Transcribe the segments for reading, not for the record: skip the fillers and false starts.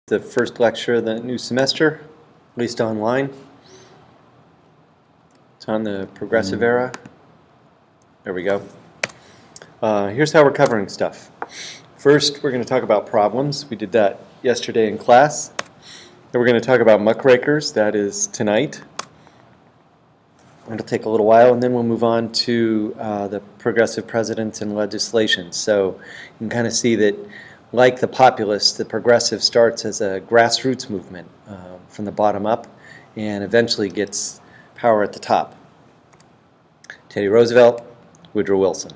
The first lecture of the new semester, at least online. It's on the progressive era. There we go. Here's how we're covering stuff. First, we're going to talk about problems. We did that yesterday in class. Then we're going to talk about muckrakers. That is tonight. It'll take a little while, and then we'll move on to the progressive presidents and legislation. So you can kind of see that, like the populists, the progressive starts as a grassroots movement from the bottom up and eventually gets power at the top. Teddy Roosevelt, Woodrow Wilson.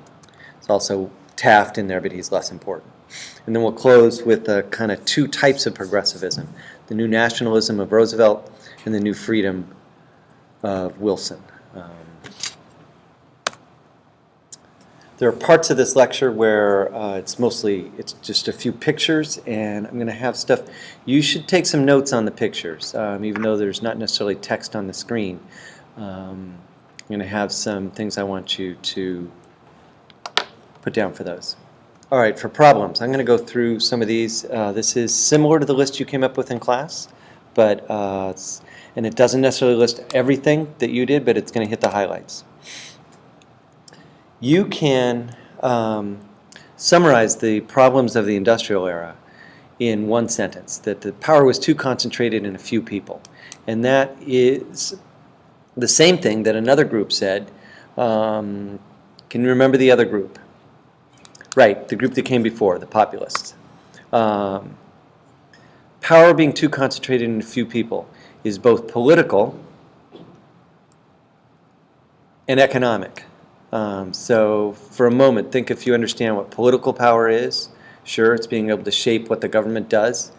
There's also Taft in there, but he's less important. And then we'll close with kind of two types of progressivism: the new nationalism of Roosevelt and the new freedom of Wilson. There are parts of this lecture where it's just a few pictures, and I'm going to have stuff. You should take some notes on the pictures, even though there's not necessarily text on the screen. I'm going to have some things I want you to put down for those. All right, for problems, I'm going to go through some of these. This is similar to the list you came up with in class, but and it doesn't necessarily list everything that you did, but it's going to hit the highlights. You can summarize the problems of the industrial era in one sentence: that the power was too concentrated in a few people. And that is the same thing that another group said. Can you remember the other group? Right, the group that came before, the populists. Power being too concentrated in a few people is both political and economic. So for a moment, think if you understand what political power is. Sure, it's being able to shape what the government does.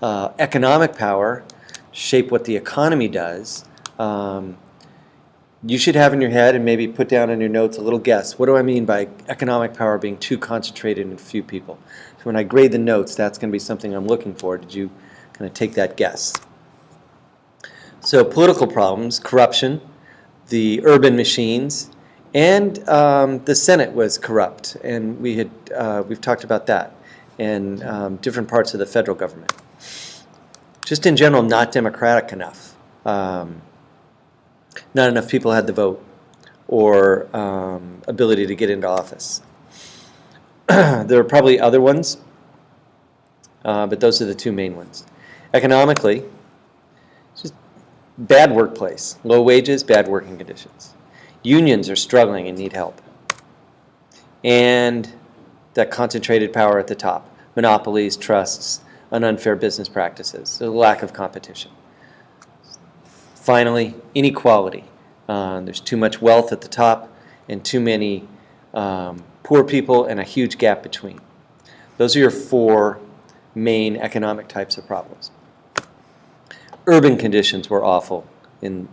Economic power, shape what the economy does. You should have in your head, and maybe put down in your notes, a little guess. What do I mean by economic power being too concentrated in a few people? So when I grade the notes, that's going to be something I'm looking for. Did you kind of take that guess? So political problems: corruption, the urban machines, and the Senate was corrupt, and we've talked about that, and different parts of the federal government. Just in general, not democratic enough. Not enough people had the vote or ability to get into office. There are probably other ones, but those are the two main ones. Economically, just bad workplace, low wages, bad working conditions. Unions are struggling and need help. And that concentrated power at the top: monopolies, trusts, and unfair business practices, the lack of competition. Finally, inequality. There's too much wealth at the top and too many poor people, and a huge gap between. Those are your four main economic types of problems. Urban conditions were awful in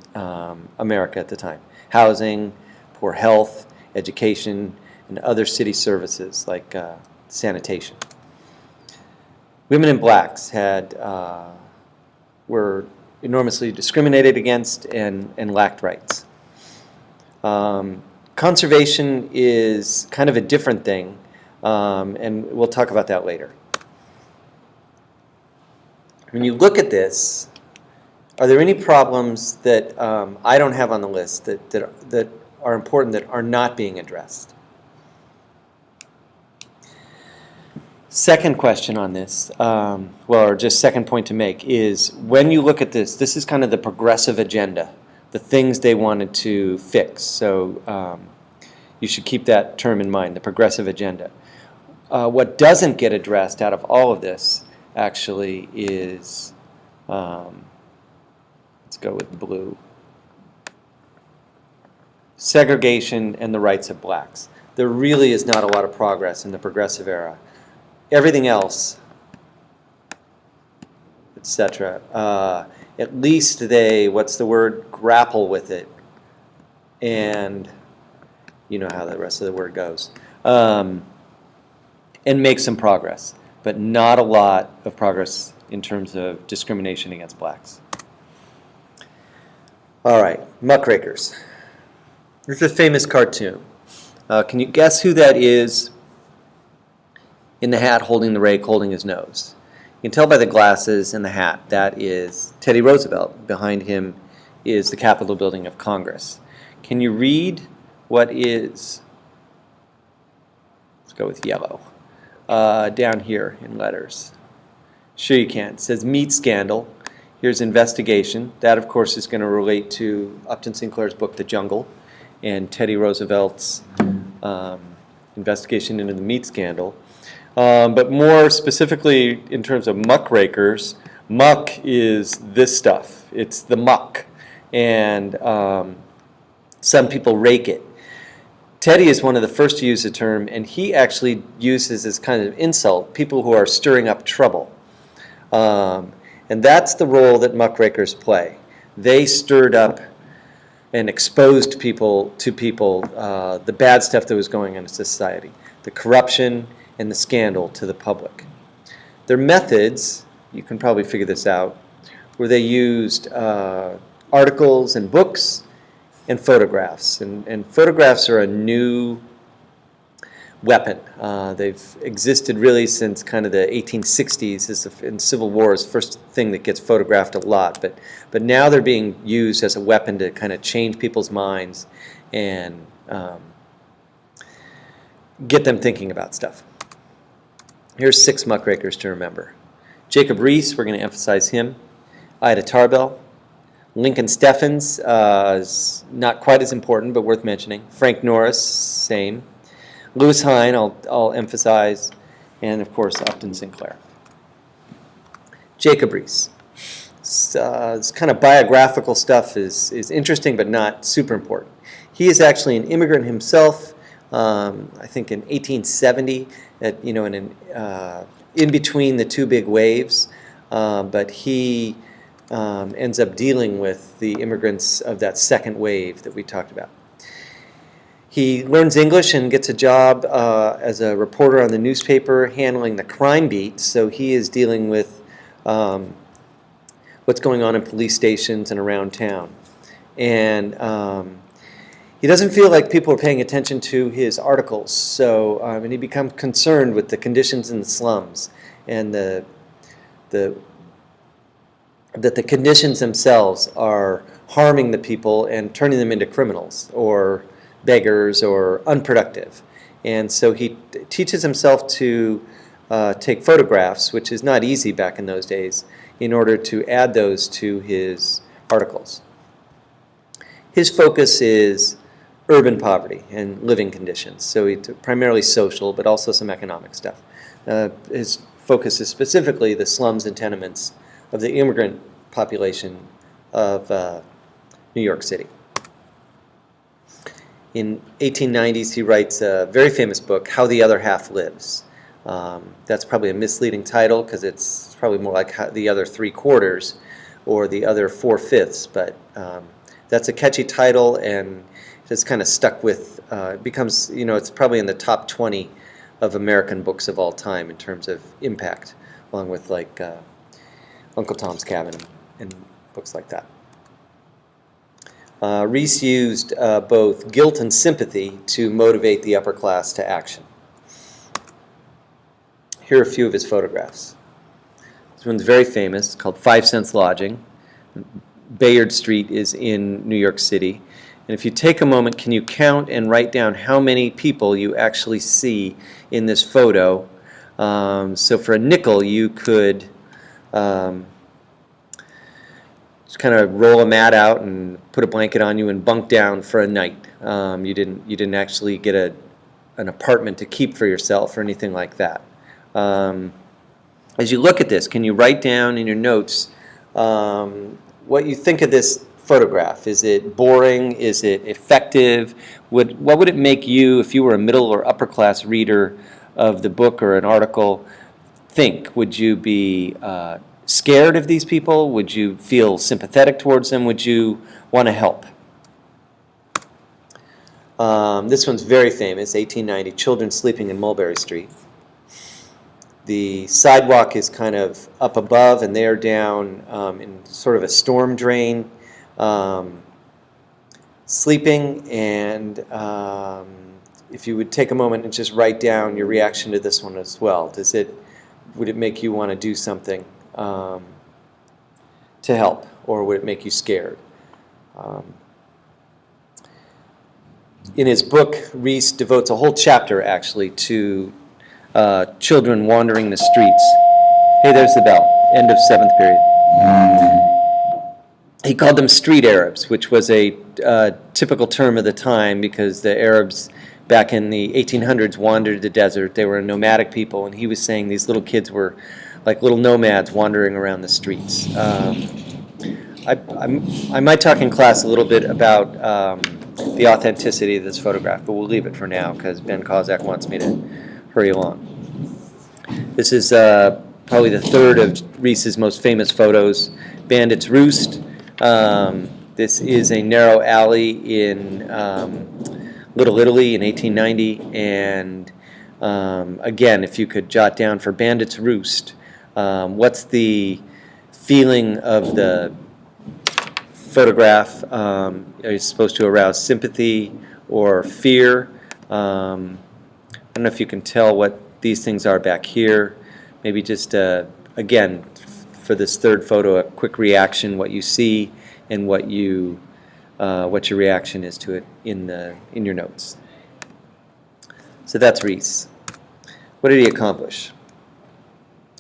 America at the time: housing, poor health, education, and other city services like sanitation. Women and blacks were enormously discriminated against and lacked rights. Conservation is kind of a different thing, and we'll talk about that later. When you look at this, are there any problems that I don't have on the list that are important that are not being addressed? Second question on this, or just second point to make, is when you look at this is kind of the progressive agenda, the things they wanted to fix. So you should keep that term in mind, the progressive agenda. What doesn't get addressed out of all of this actually is, let's go with blue, segregation and the rights of blacks. There really is not a lot of progress in the progressive era. Everything else, etc., at least they, grapple with it, and you know how the rest of the word goes, and make some progress, but not a lot of progress in terms of discrimination against blacks. All right, muckrakers. There's a famous cartoon. Can you guess who that is in the hat holding the rake, holding his nose? can tell by the glasses and the hat that is Teddy Roosevelt. Behind him is the Capitol building of Congress. Can you read what is, let's go with yellow, down here in letters? Sure you can. It says meat scandal. Here's investigation. That, of course, is going to relate to Upton Sinclair's book, The Jungle, and Teddy Roosevelt's investigation into the meat scandal. But more specifically, in terms of muckrakers, muck is this stuff. It's the muck. And some people rake it. Teddy is one of the first to use the term, and he actually uses as kind of insult people who are stirring up trouble. And that's the role that muckrakers play. They stirred up and exposed people to the bad stuff that was going on in society, the corruption and the scandal to the public. Their methods, you can probably figure this out, where they used articles and books and photographs. And photographs are a new weapon. They've existed really since kind of the 1860s, in Civil War is the first thing that gets photographed a lot. But now they're being used as a weapon to kind of change people's minds and get them thinking about stuff. Here's 6 muckrakers to remember. Jacob Riis, we're going to emphasize him. Ida Tarbell. Lincoln Steffens is not quite as important, but worth mentioning. Frank Norris, same. Lewis Hine, I'll emphasize. And, of course, Upton Sinclair. Jacob Riis. This kind of biographical stuff is interesting, but not super important. He is actually an immigrant himself. I think in 1870, in between the two big waves, but he ends up dealing with the immigrants of that second wave that we talked about. He learns English and gets a job as a reporter on the newspaper handling the crime beat, so he is dealing with what's going on in police stations and around town. And he doesn't feel like people are paying attention to his articles, so and he becomes concerned with the conditions in the slums and that the conditions themselves are harming the people and turning them into criminals or beggars or unproductive. And so he teaches himself to take photographs, which is not easy back in those days, in order to add those to his articles. His focus is urban poverty and living conditions, so he primarily social, but also some economic stuff. His focus is specifically the slums and tenements of the immigrant population of New York City. In 1890s, he writes a very famous book, How the Other Half Lives. That's probably a misleading title because it's probably more like The Other Three Quarters or The Other Four Fifths, but that's a catchy title and it's kind of stuck with, it becomes, it's probably in the top 20 of American books of all time in terms of impact, along with like Uncle Tom's Cabin and books like that. Riis used both guilt and sympathy to motivate the upper class to action. Here are a few of his photographs. This one's very famous, called 5 Cents Lodging. Bayard Street is in New York City. And if you take a moment, can you count and write down how many people you actually see in this photo? So for a nickel, you could just kind of roll a mat out and put a blanket on you and bunk down for a night. You didn't actually get an apartment to keep for yourself or anything like that. As you look at this, can you write down in your notes what you think of this photograph? Is it boring? Is it effective? What would it make you, if you were a middle or upper class reader of the book or an article, think? Would you be scared of these people? Would you feel sympathetic towards them? Would you want to help? This one's very famous, 1890, children sleeping in Mulberry Street. The sidewalk is kind of up above and they're down in sort of a storm drain, sleeping, and if you would take a moment and just write down your reaction to this one as well. Does it would it make you want to do something to help, or would it make you scared? In his book, Rees devotes a whole chapter, actually, to children wandering the streets. Hey, there's the bell. End of 7th period. He called them street Arabs, which was a typical term of the time because the Arabs back in the 1800s wandered the desert. They were a nomadic people, and he was saying these little kids were like little nomads wandering around the streets. I might talk in class a little bit about the authenticity of this photograph, but we'll leave it for now because Ben Kozak wants me to hurry along. This is probably the third of Rees's most famous photos, Bandit's Roost. This is a narrow alley in Little Italy in 1890, and again, if you could jot down for Bandit's Roost, what's the feeling of the photograph? Are you supposed to arouse sympathy or fear? I don't know if you can tell what these things are back here. Maybe just, again, for this third photo, a quick reaction, what you see and what your reaction is to it in your notes. So that's Rees. What did he accomplish?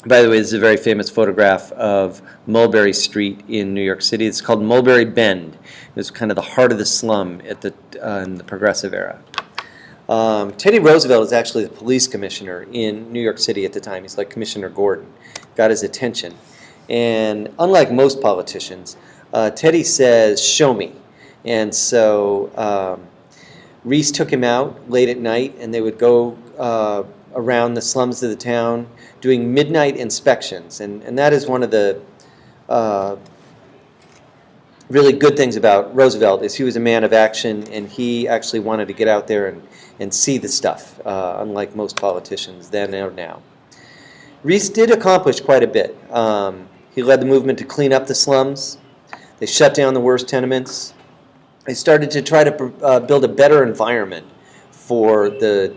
By the way, this is a very famous photograph of Mulberry Street in New York City. It's called Mulberry Bend. It was kind of the heart of the slum in the Progressive era. Teddy Roosevelt is actually the police commissioner in New York City at the time. He's like Commissioner Gordon. Got his attention. And unlike most politicians, Teddy says, "Show me." And so Rees took him out late at night, and they would go around the slums of the town doing midnight inspections. And that is one of the really good things about Roosevelt is he was a man of action, and he actually wanted to get out there and see the stuff, unlike most politicians then or now. Rees did accomplish quite a bit. He led the movement to clean up the slums. They shut down the worst tenements. They started to try to build a better environment for the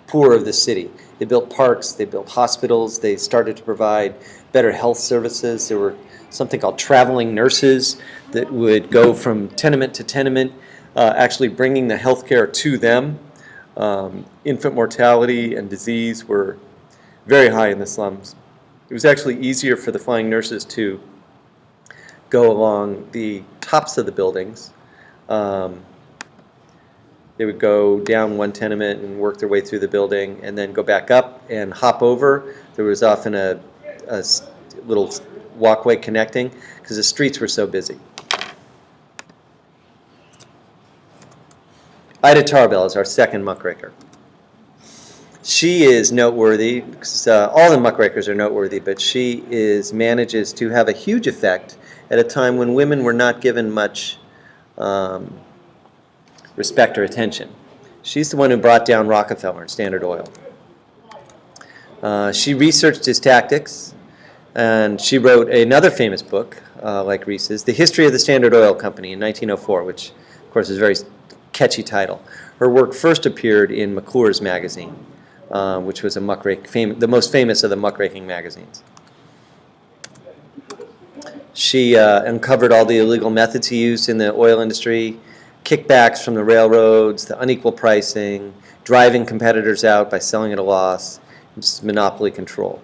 poor of the city. They built parks, they built hospitals, they started to provide better health services. There were something called traveling nurses that would go from tenement to tenement, actually bringing the health care to them. Infant mortality and disease were very high in the slums. It was actually easier for the flying nurses to go along the tops of the buildings. They would go down one tenement and work their way through the building and then go back up and hop over. There was often a little walkway connecting because the streets were so busy. Ida Tarbell is our second muckraker. She is noteworthy because all the muckrakers are noteworthy, but she manages to have a huge effect at a time when women were not given much respect or attention. She's the one who brought down Rockefeller and Standard Oil. She researched his tactics, and she wrote another famous book, like Rees's, The History of the Standard Oil Company in 1904, which, of course, is a very catchy title. Her work first appeared in McClure's magazine, which was the most famous of the muckraking magazines. She uncovered all the illegal methods he used in the oil industry, kickbacks from the railroads, the unequal pricing, driving competitors out by selling at a loss, just monopoly control.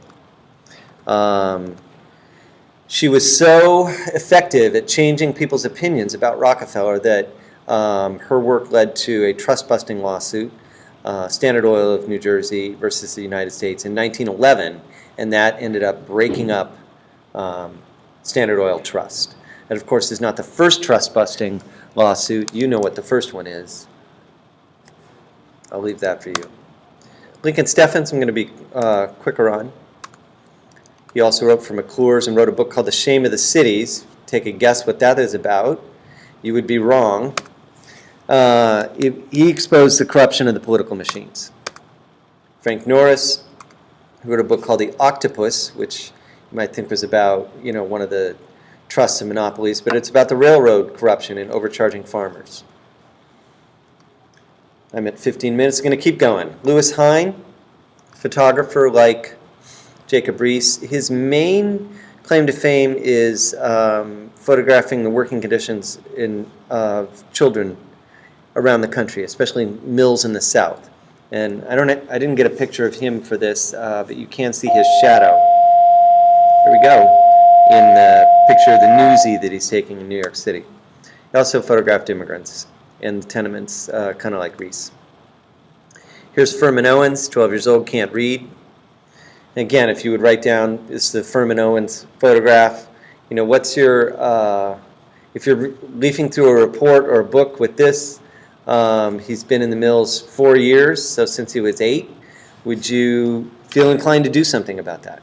She was so effective at changing people's opinions about Rockefeller that her work led to a trust-busting lawsuit, Standard Oil of New Jersey versus the United States in 1911, and that ended up breaking up Standard Oil Trust. And of course, is not the first trust-busting lawsuit. You know what the first one is. I'll leave that for you. Lincoln Steffens, I'm going to be quicker on. He also wrote for McClure's and wrote a book called The Shame of the Cities. Take a guess what that is about. You would be wrong. He exposed the corruption of the political machines. Frank Norris wrote a book called The Octopus, which you might think was about, one of the trusts and monopolies, but it's about the railroad corruption and overcharging farmers. I'm at 15 minutes. I'm going to keep going. Lewis Hine, photographer like Jacob Riis. His main claim to fame is photographing the working conditions of children around the country, especially in mills in the South. And I didn't get a picture of him for this, but you can see his shadow. There we go, in the picture of the newsie that he's taking in New York City. He also photographed immigrants and tenements, kind of like Riis. Here's Furman Owens, 12 years old, can't read. And again, if you would write down, this is the Furman Owens photograph. You know, what's your, if you're leafing through a report or a book with this, he's been in the mills 4 years, so since he was 8. Would you feel inclined to do something about that?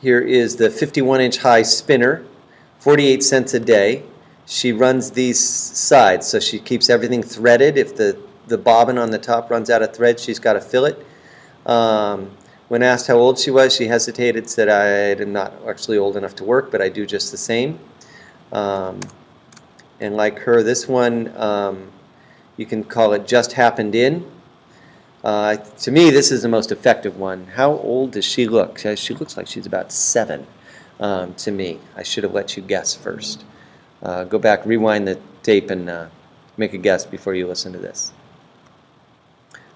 Here is the 51-inch high spinner, 48 cents a day. She runs these sides, so she keeps everything threaded. If the bobbin on the top runs out of thread, she's got to fill it. When asked how old she was, she hesitated, said, I'm not actually old enough to work, but I do just the same. And like her, this one, you can call it just happened in. To me, this is the most effective one. How old does she look? She looks like she's about 7 to me. I should have let you guess first. Go back, rewind the tape, and make a guess before you listen to this.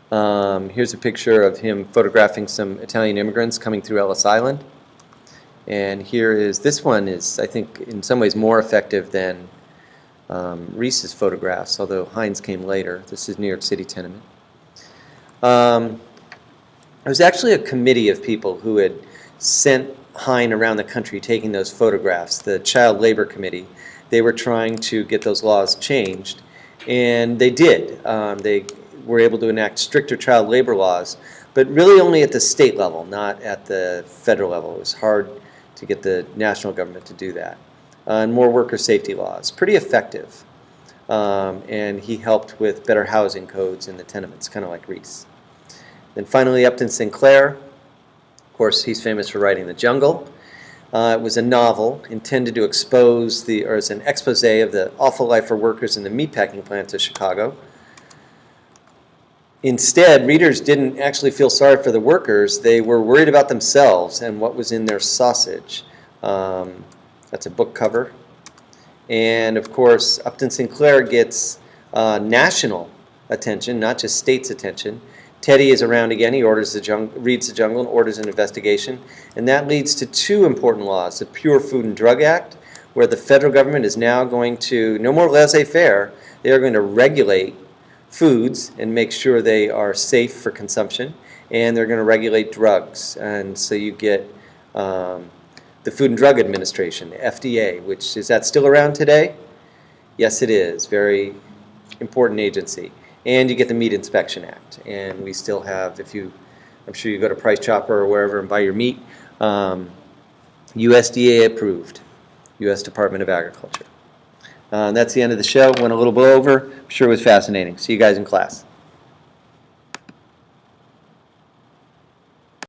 Here's a picture of him photographing some Italian immigrants coming through Ellis Island. And here is, this one is, I think, in some ways more effective than Riis's photographs, although Hines came later. This is New York City tenement. There was actually a committee of people who had sent Hine around the country taking those photographs, the Child Labor Committee. They were trying to get those laws changed, and they did. They were able to enact stricter child labor laws, but really only at the state level, not at the federal level. It was hard to get the national government to do that. And more worker safety laws. Pretty effective. And he helped with better housing codes in the tenements, kind of like Riis. Then finally, Upton Sinclair. Of course, he's famous for writing The Jungle. It was a novel intended to expose or as an expose of the awful life for workers in the meatpacking plants of Chicago. Instead, readers didn't actually feel sorry for the workers. They were worried about themselves and what was in their sausage. That's a book cover. And of course, Upton Sinclair gets national attention, not just states' attention. Teddy is around again. He reads The Jungle and orders an investigation. And that leads to 2 important laws. The Pure Food and Drug Act, where the federal government is now going to, no more laissez-faire, they are going to regulate foods and make sure they are safe for consumption. And they're going to regulate drugs. And so you get the Food and Drug Administration, the FDA, which, is that still around today? Yes, it is. Very important agency. And you get the Meat Inspection Act. And we still have, I'm sure you go to Price Chopper or wherever and buy your meat, USDA approved, U.S. Department of Agriculture. That's the end of the show. Went a little bit over. I'm sure it was fascinating. See you guys in class.